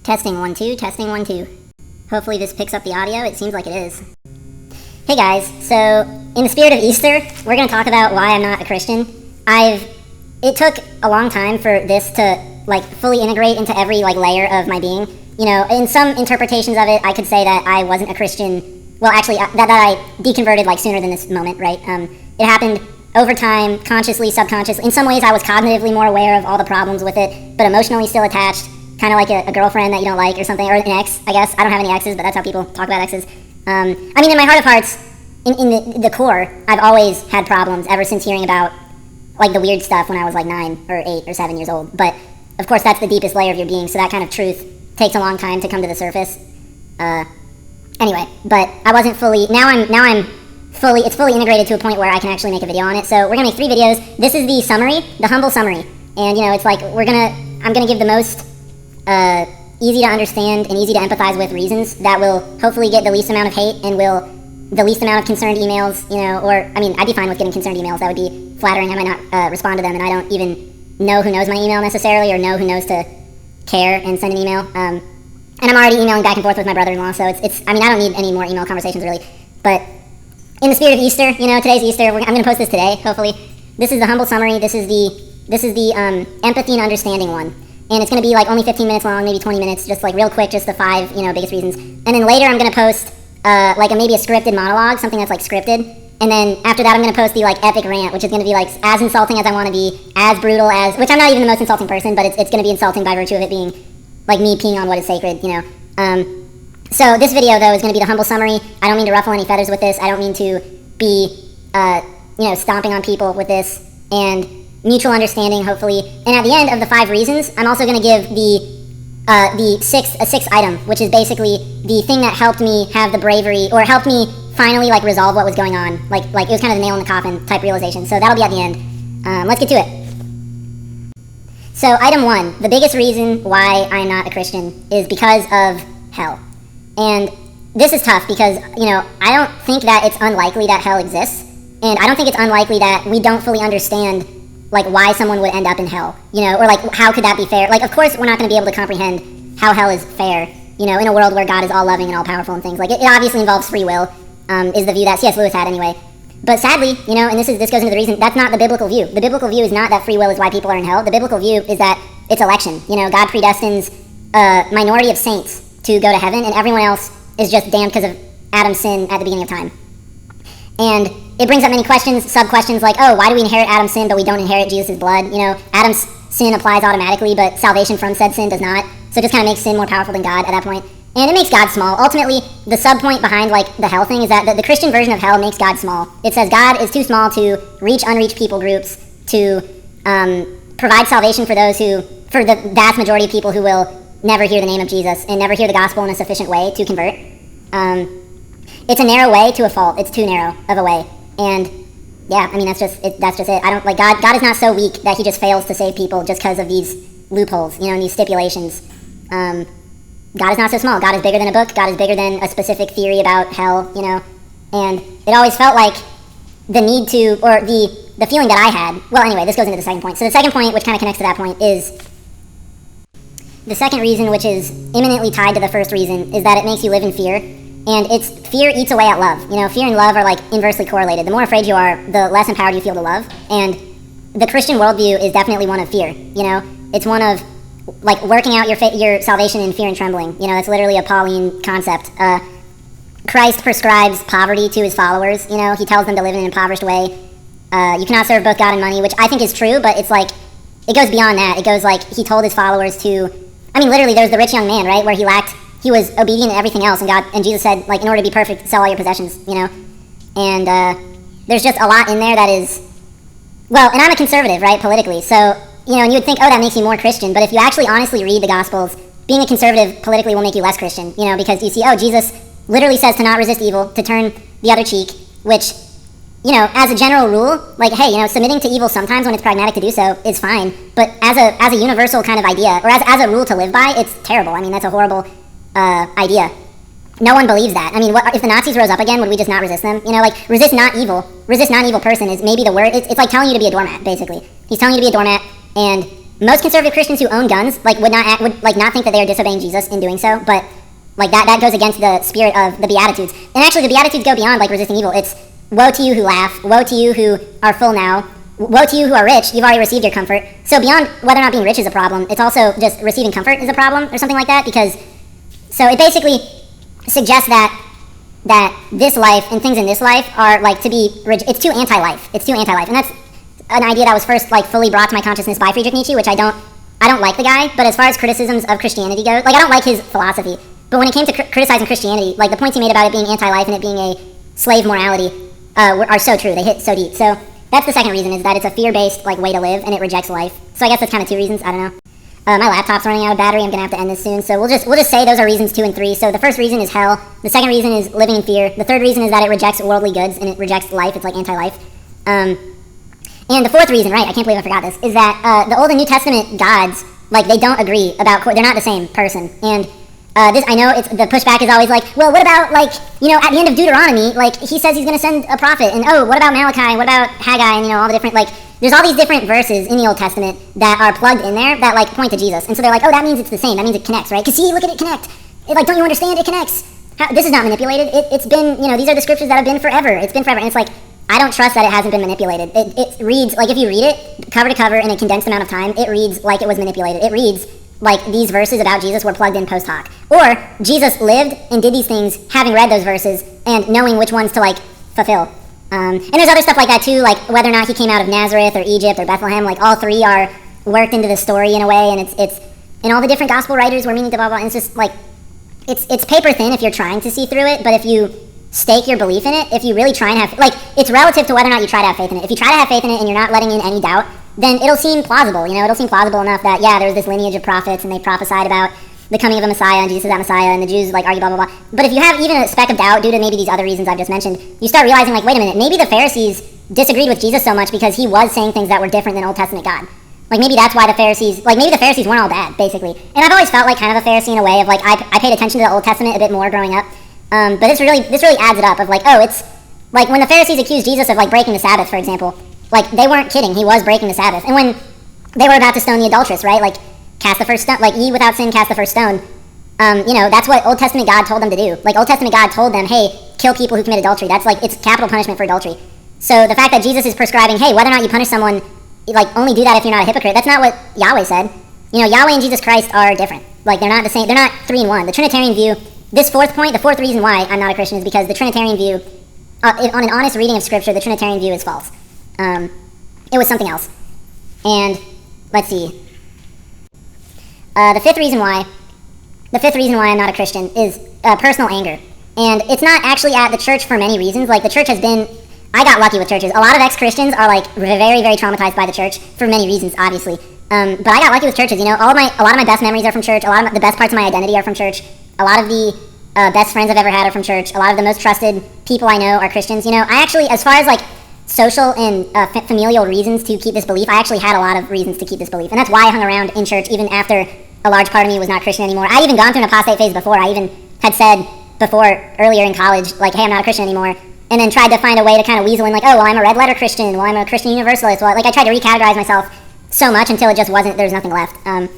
Testing 1 2, testing 1 2. Hopefully this picks up the audio. It seems like it is. Hey guys, so in the spirit of Easter, we're going to talk about why I'm not a Christian. It took a long time for this to fully integrate into every layer of my being. You know, in some interpretations of it, I could say that I wasn't a Christian. Well, actually, that I deconverted sooner than this moment, right? It happened over time, consciously, subconsciously. In some ways, I was cognitively more aware of all the problems with it, but emotionally still attached, kind of like a girlfriend that you don't like or something, or an ex, I guess. I don't have any exes, but that's how people talk about exes. I mean, in my heart of hearts, in the core, I've always had problems ever since hearing about the weird stuff when I was 9 or 8 or 7 years old. But of course, that's the deepest layer of your being, so that kind of truth takes a long time to come to the surface. Anyway, but I wasn't fully. Now I'm fully. It's fully integrated to a point where I can actually make a video on it. So we're gonna make 3 videos. This is the summary, the humble summary, and it's I'm gonna give the most easy to understand and easy to empathize with reasons that will hopefully get the least amount of hate and the least amount of concerned emails. Or I mean, I'd be fine with getting concerned emails. That would be flattering. I might not respond to them, and I don't even know who knows my email necessarily, or know who knows to care and send an email. And I'm already emailing back and forth with my brother-in-law, so it's. I mean, I don't need any more email conversations really. But in the spirit of Easter, today's Easter. I'm going to post this today. Hopefully, this is the humble summary. This is the empathy and understanding one, and it's going to be only 15 minutes long, maybe 20 minutes, just real quick, just the 5 biggest reasons. And then later, I'm going to post maybe a scripted monologue, something that's scripted. And then after that, I'm going to post the epic rant, which is going to be as insulting as I want to be, as brutal as, which I'm not even the most insulting person, but it's going to be insulting by virtue of it being me peeing on what is sacred, So this video though is going to be the humble summary. I don't mean to ruffle any feathers with this. I don't mean to be, stomping on people with this, and mutual understanding, hopefully. And at the end of the 5 reasons, I'm also going to give the sixth item, which is basically the thing that helped me have the bravery, or helped me finally resolve what was going on. It was kind of the nail in the coffin type realization. So that'll be at the end. Let's get to it. So item 1, the biggest reason why I'm not a Christian is because of hell. And this is tough because, I don't think that it's unlikely that hell exists. And I don't think it's unlikely that we don't fully understand why someone would end up in hell, or how could that be fair? Of course we're not going to be able to comprehend how hell is fair, in a world where God is all loving and all powerful and things. It obviously involves free will, is the view that C.S. Lewis had anyway. But sadly, and this goes into the reason, that's not the biblical view. The biblical view is not that free will is why people are in hell. The biblical view is that it's election. God predestines a minority of saints to go to heaven, and everyone else is just damned because of Adam's sin at the beginning of time. And it brings up many questions, sub-questions why do we inherit Adam's sin but we don't inherit Jesus' blood? Adam's sin applies automatically, but salvation from said sin does not. So it just kind of makes sin more powerful than God at that point. And it makes God small. Ultimately, the sub-point behind the hell thing is that the Christian version of hell makes God small. It says God is too small to reach unreached people groups, to provide salvation for for the vast majority of people who will never hear the name of Jesus and never hear the gospel in a sufficient way to convert. It's a narrow way to a fault. It's too narrow of a way. And yeah, I mean, that's just it. I don't God is not so weak that he just fails to save people just because of these loopholes, and these stipulations. God is not so small. God is bigger than a book. God is bigger than a specific theory about hell, And it always felt like the need to, or the feeling that I had. Well, anyway, this goes into the second point. So the second point, which kind of connects to that point, is the second reason, which is imminently tied to the first reason, is that it makes you live in fear. And fear eats away at love. Fear and love are inversely correlated. The more afraid you are, the less empowered you feel to love. And the Christian worldview is definitely one of fear. It's one of working out your salvation in fear and trembling. It's literally a Pauline concept. Christ prescribes poverty to his followers. He tells them to live in an impoverished way. You cannot serve both God and money, which I think is true, but it's it goes beyond that. It goes he told his followers to, I mean, literally, there's the rich young man, right, where he was obedient in everything else, and Jesus said, in order to be perfect, sell all your possessions, And there's just a lot in there that is, well, and I'm a conservative, right, politically, so, and you would think, oh, that makes you more Christian, but if you actually honestly read the Gospels, being a conservative politically will make you less Christian, because you see, oh, Jesus literally says to not resist evil, to turn the other cheek, which, as a general rule, hey, submitting to evil sometimes when it's pragmatic to do so is fine, but as a universal kind of idea, or as a rule to live by, it's terrible. I mean, that's a horrible idea. No one believes that. I mean, what if the Nazis rose up again? Would we just not resist them? Resist not evil. Resist not evil person is maybe the word. It's like telling you to be a doormat, basically. He's telling you to be a doormat, and most conservative Christians who own guns, like, would not think that they are disobeying Jesus in doing so, but, like, that goes against the spirit of the Beatitudes. And actually, the Beatitudes go beyond, like, resisting evil. It's, woe to you who laugh, woe to you who are full now, woe to you who are rich, you've already received your comfort. So beyond whether or not being rich is a problem, it's also just receiving comfort is a problem, or something like that, because, so it basically suggests that this life and things in this life are, like, it's too anti-life. It's too anti-life. And that's an idea that was first, like, fully brought to my consciousness by Friedrich Nietzsche, which I don't like the guy, but as far as criticisms of Christianity go, like, I don't like his philosophy, but when it came to criticizing Christianity, like, the points he made about it being anti-life and it being a slave morality are so true. They hit so deep. So that's the second reason, is that it's a fear-based, like, way to live, and it rejects life. So I guess that's kind of two reasons. I don't know. My laptop's running out of battery. I'm gonna have to end this soon. So we'll just say those are reasons 2 and 3. So the first reason is hell. The second reason is living in fear. The third reason is that it rejects worldly goods and it rejects life. It's like anti-life. And the fourth reason, right? I can't believe I forgot this. Is that the Old and New Testament gods, like, they don't agree about. They're not the same person. And this, I know, the pushback is always like, well, what about, like, you know, at the end of Deuteronomy, like, he says he's gonna send a prophet, and what about Malachi? What about Haggai? And, you know, all the different, like, there's all these different verses in the Old Testament that are plugged in there that, like, point to Jesus. And so they're like, oh, that means it's the same. That means it connects, right? Because see, look at it connect. Like, don't you understand? It connects. This is not manipulated. It's been, you know, these are the scriptures that have been forever. It's been forever. And it's like, I don't trust that it hasn't been manipulated. It reads, like, if you read it cover to cover in a condensed amount of time, it reads like it was manipulated. It reads like these verses about Jesus were plugged in post hoc. Or Jesus lived and did these things having read those verses and knowing which ones to, like, fulfill. And there's other stuff like that too, like whether or not he came out of Nazareth or Egypt or Bethlehem. Like, all three are worked into the story in a way, and it's and all the different gospel writers were meaning to blah blah. And it's just like it's paper thin if you're trying to see through it, but if you stake your belief in it, if you really try and have, like, it's relative to whether or not you try to have faith in it. If you try to have faith in it and you're not letting in any doubt, then it'll seem plausible. You know, it'll seem plausible enough that, yeah, there's this lineage of prophets and they prophesied about the coming of a Messiah, and Jesus is that Messiah, and the Jews, like, argue blah blah blah. But if you have even a speck of doubt due to maybe these other reasons I've just mentioned, you start realizing, like, wait a minute, maybe the Pharisees disagreed with Jesus so much because he was saying things that were different than Old Testament God. Like, maybe that's why the Pharisees, like, maybe the Pharisees weren't all bad, basically. And I've always felt like kind of a Pharisee in a way of, like, I paid attention to the Old Testament a bit more growing up. But this really adds it up of, like, oh, it's like when the Pharisees accused Jesus of, like, breaking the Sabbath, for example, like, they weren't kidding. He was breaking the Sabbath. And when they were about to stone the adulteress, right, like, cast the first stone, like, ye without sin cast the first stone. You know, that's what Old Testament God told them to do. Like, Old Testament God told them, hey, kill people who commit adultery. That's, like, it's capital punishment for adultery. So the fact that Jesus is prescribing, hey, whether or not you punish someone, like, only do that if you're not a hypocrite, that's not what Yahweh said. You know, Yahweh and Jesus Christ are different. Like, they're not the same. They're not 3 in 1. The Trinitarian view, this fourth point, the fourth reason why I'm not a Christian is because the Trinitarian view, on an honest reading of Scripture, the Trinitarian view is false. It was something else. And, let's see. The fifth reason why I'm not a Christian is personal anger. And it's not actually at the church for many reasons. Like, the church has been, I got lucky with churches. A lot of ex-Christians are, like, very, very traumatized by the church for many reasons, obviously. But I got lucky with churches, you know. A lot of my best memories are from church. A lot of the best parts of my identity are from church. A lot of the best friends I've ever had are from church. A lot of the most trusted people I know are Christians. You know, I actually, as far as, like, social and familial reasons to keep this belief, I actually had a lot of reasons to keep this belief. And that's why I hung around in church even after a large part of me was not Christian anymore. I'd even gone through an apostate phase before. I even had said before, earlier in college, like, hey, I'm not a Christian anymore. And then tried to find a way to kind of weasel in, like, oh, well, I'm a red letter Christian. Well, I'm a Christian Universalist. Well, like, I tried to recategorize myself so much until it just wasn't, there was nothing left. And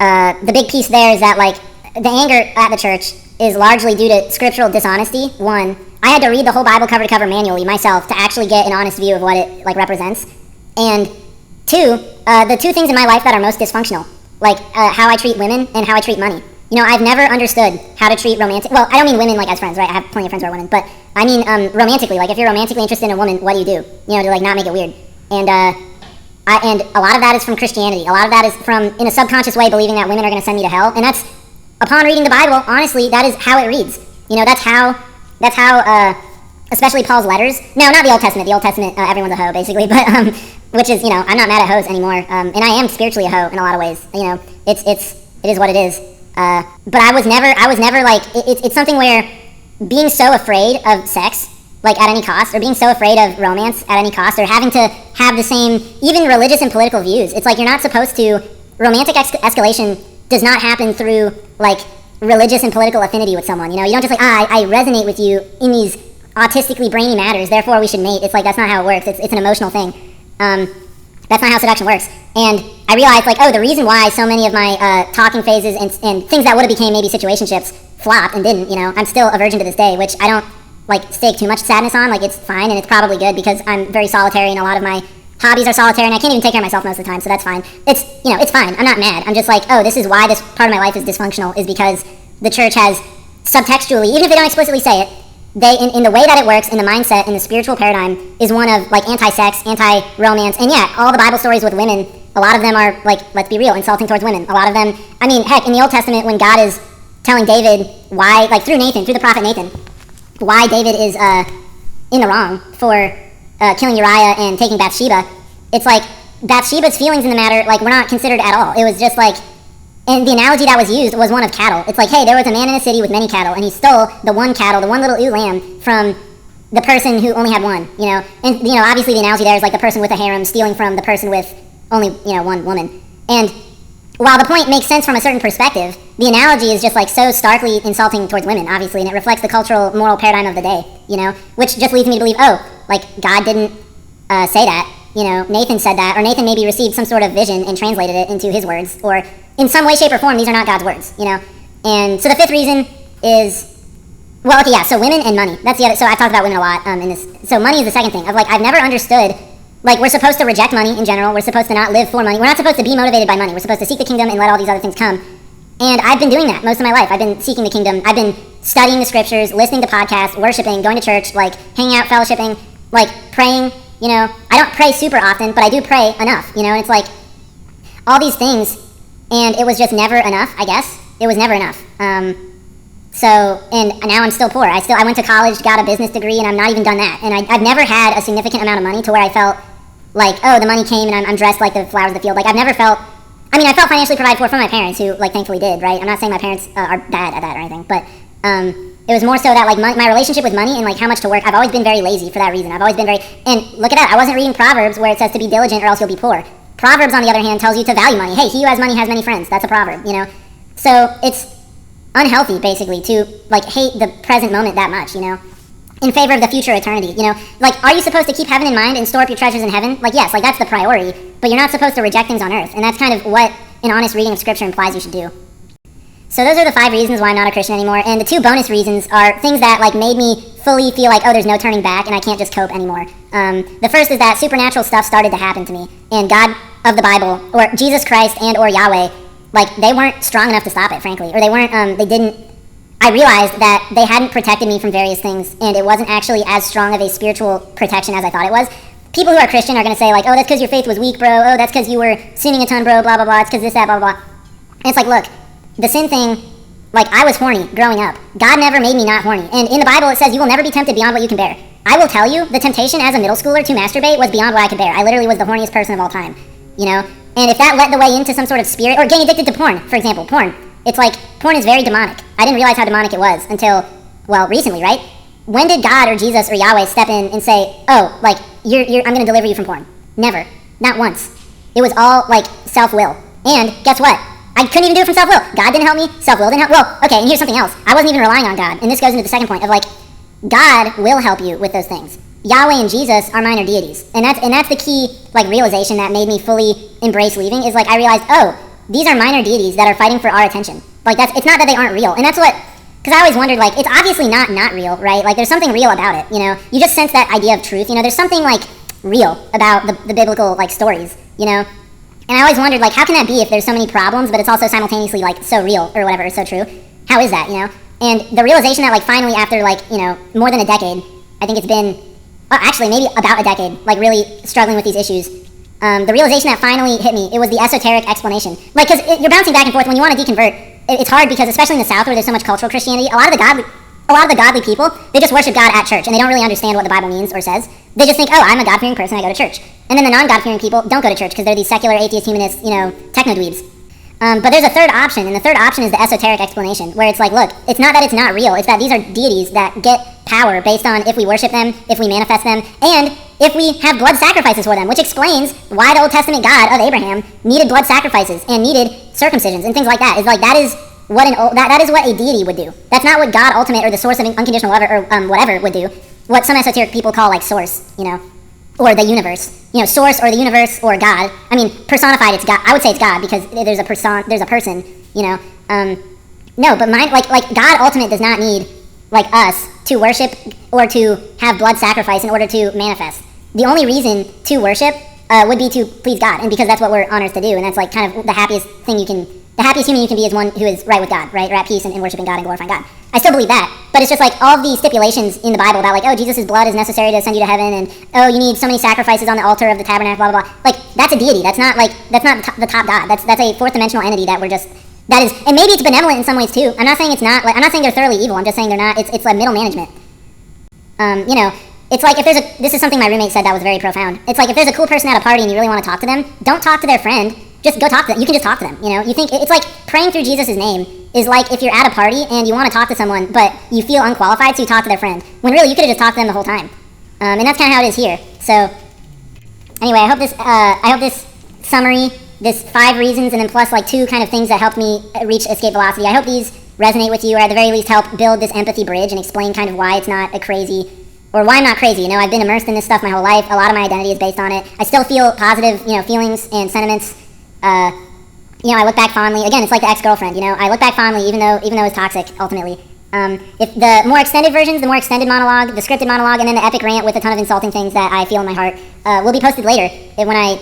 the big piece there is that, like, the anger at the church is largely due to scriptural dishonesty. One, I had to read the whole Bible cover to cover manually myself to actually get an honest view of what it, like, represents. And two, the two things in my life that are most dysfunctional, like how I treat women and how I treat money. You know, I've never understood how to treat romantic, well, I don't mean women, like, as friends, right? I have plenty of friends who are women, but I mean romantically. Like, if you're romantically interested in a woman, what do? You know, to, like, not make it weird. And and a lot of that is from Christianity. A lot of that is from, in a subconscious way, believing that women are going to send me to hell. And that's, upon reading the Bible, honestly, that is how it reads. You know, that's how, especially Paul's letters. No, not the Old Testament. The Old Testament, everyone's a hoe, basically. But which is, you know, I'm not mad at hoes anymore. And I am spiritually a hoe in a lot of ways. You know, it is what it is. But I was never like, it's something where being so afraid of sex, like, at any cost, or being so afraid of romance at any cost, or having to have the same, even religious and political views. It's like, you're not supposed to, romantic escalation does not happen through, like, religious and political affinity with someone. You know, you don't just, like, I resonate with you in these autistically brainy matters, therefore we should mate. It's like, that's not how it works. It's an emotional thing. That's not how seduction works. And I realized, like, oh, the reason why so many of my talking phases and things that would have became maybe situationships flopped and didn't, I'm still a virgin to this day, which I don't, like, stake too much sadness on. Like, it's fine, and it's probably good because I'm very solitary, and a lot of my hobbies are solitary, and I can't even take care of myself most of the time, so that's fine. It's, it's fine. I'm not mad. I'm just like, oh, this is why this part of my life is dysfunctional, is because the church has subtextually, even if they don't explicitly say it, they, in the way that it works, in the mindset, in the spiritual paradigm, is one of, like, anti-sex, anti-romance, and yeah, all the Bible stories with women, a lot of them are, like, let's be real, insulting towards women. A lot of them, I mean, heck, in the Old Testament, when God is telling David why, like, through the prophet Nathan, why David is in the wrong for killing Uriah and taking Bathsheba, it's like, Bathsheba's feelings in the matter, like, were not considered at all. It was just, like, and the analogy that was used was one of cattle. It's like, hey, there was a man in a city with many cattle, and he stole the one cattle, the one little ewe lamb, from the person who only had one, And, obviously the analogy there is like the person with a harem stealing from the person with only, one woman. And while the point makes sense from a certain perspective, the analogy is just, like, so starkly insulting towards women, obviously, and it reflects the cultural, moral paradigm of the day, Which just leads me to believe, oh, like, God didn't say that, Nathan said that, or Nathan maybe received some sort of vision and translated it into his words, or in some way, shape, or form, these are not God's words, And so the fifth reason is, well, okay, yeah, so women and money. That's the other, so I've talked about women a lot in this. So money is the second thing. Of, like, I've never understood, like, we're supposed to reject money in general. We're supposed to not live for money. We're not supposed to be motivated by money. We're supposed to seek the kingdom and let all these other things come. And I've been doing that most of my life. I've been seeking the kingdom. I've been studying the scriptures, listening to podcasts, worshiping, going to church, like, hanging out, fellowshipping, like, praying, I don't pray super often, but I do pray enough, and it's like, all these things, and it was just never enough, I guess. It was never enough. So, and now I'm still poor. I went to college, got a business degree, and I'm not even done that. And I've never had a significant amount of money to where I felt like, oh, the money came and I'm dressed like the flowers of the field. Like, I've never felt, I felt financially provided for from my parents, who, like, thankfully did, right? I'm not saying my parents are bad at that or anything, but it was more so that, like, my relationship with money and, like, how much to work, I've always been very lazy for that reason. I've always been and look at that, I wasn't reading Proverbs where it says to be diligent or else you'll be poor. Proverbs, on the other hand, tells you to value money. Hey, he who has money has many friends. That's a proverb, So it's unhealthy, basically, to, like, hate the present moment that much, in favor of the future eternity, Like, are you supposed to keep heaven in mind and store up your treasures in heaven? Like, yes, like, that's the priority, but you're not supposed to reject things on earth, and that's kind of what an honest reading of Scripture implies you should do. So those are the 5 reasons why I'm not a Christian anymore, and the 2 bonus reasons are things that, like, made me fully feel like, oh, there's no turning back, and I can't just cope anymore. The first is that supernatural stuff started to happen to me, and God of the Bible, or Jesus Christ and or Yahweh, like, they weren't strong enough to stop it, frankly, or they weren't, I realized that they hadn't protected me from various things, and it wasn't actually as strong of a spiritual protection as I thought it was. People who are Christian are going to say, like, oh, that's because your faith was weak, bro, oh, that's because you were sinning a ton, bro, blah, blah, blah, it's because this, that, blah, blah, blah. And it's like, look, the sin thing, like, I was horny growing up. God never made me not horny. And in the Bible it says you will never be tempted beyond what you can bear. I will tell you, the temptation as a middle schooler to masturbate was beyond what I could bear. I literally was the horniest person of all time, And if that led the way into some sort of spirit, or getting addicted to porn, for example, porn. It's like, porn is very demonic. I didn't realize how demonic it was until, well, recently, right? When did God or Jesus or Yahweh step in and say, oh, like, I'm going to deliver you from porn? Never. Not once. It was all, like, self-will. And guess what? I couldn't even do it from self-will. God didn't help me. Self-will didn't help. Well, okay, and here's something else. I wasn't even relying on God. And this goes into the second point of, like, God will help you with those things. Yahweh and Jesus are minor deities. And that's the key, like, realization that made me fully embrace leaving, is, like, I realized, oh, these are minor deities that are fighting for our attention. Like, it's not that they aren't real. And that's what, because I always wondered, like, it's obviously not real, right? Like, there's something real about it, You just sense that idea of truth, There's something, like, real about the biblical, like, stories, And I always wondered, like, how can that be if there's so many problems, but it's also simultaneously, like, so real, or whatever, so true? How is that, And the realization that, like, finally after, like, more than a decade, I think it's been, well, actually, maybe about a decade, like, really struggling with these issues, the realization that finally hit me, it was the esoteric explanation. Like, because you're bouncing back and forth when you want to deconvert. It's hard because, especially in the South where there's so much cultural Christianity, a lot of the godly people, they just worship God at church, and they don't really understand what the Bible means or says. They just think, oh, I'm a God-fearing person, I go to church. And then the non-God-fearing people don't go to church because they're these secular, atheist, humanist, techno-dweebs. But there's a third option, and the third option is the esoteric explanation, where it's like, look, it's not that it's not real, it's that these are deities that get power based on if we worship them, if we manifest them, and if we have blood sacrifices for them, which explains why the Old Testament God of Abraham needed blood sacrifices and needed circumcisions and things like that. It's like, that is what a deity would do. That's not what God ultimate or the source of unconditional love or whatever would do. What some esoteric people call, like, source, or the universe. You know, source or the universe or God. I mean, personified, it's God. I would say it's God because there's a person, you know. No, but like God ultimate does not need like us to worship or to have blood sacrifice in order to manifest. The only reason to worship would be to please God, and because that's what we're on earth to do, and that's like kind of the happiest human you can be is one who is right with God, right? Or at peace and worshiping God and glorifying God. I still believe that, but it's just like all of these stipulations in the Bible about like, oh, Jesus' blood is necessary to send you to heaven, and oh, you need so many sacrifices on the altar of the tabernacle, blah blah blah. Like that's a deity. That's not the top God. That's a fourth dimensional entity that that is, and maybe it's benevolent in some ways too. I'm not saying it's not. Like, I'm not saying they're thoroughly evil. I'm just saying they're not. It's like middle management. You know, it's like if this is something my roommate said that was very profound. It's like if there's a cool person at a party and you really want to talk to them, don't talk to their friend. Just go talk to them. You can just talk to them. You know, you think it's like praying through Jesus' name is like if you're at a party and you want to talk to someone, but you feel unqualified, so you talk to their friend. When really you could have just talked to them the whole time. And that's kind of how it is here. So anyway, I hope this summary, this 5 reasons, and then plus like 2 kind of things that helped me reach escape velocity. I hope these resonate with you, or at the very least help build this empathy bridge and explain kind of why it's not a crazy, or why I'm not crazy. You know, I've been immersed in this stuff my whole life. A lot of my identity is based on it. I still feel positive, you know, feelings and sentiments. You know, I look back fondly. Again, it's like the ex-girlfriend. You know, I look back fondly, even though it's toxic ultimately. If the more extended versions, the more extended monologue, the scripted monologue, and then the epic rant with a ton of insulting things that I feel in my heart will be posted later when I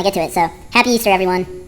get to it. So happy Easter, everyone.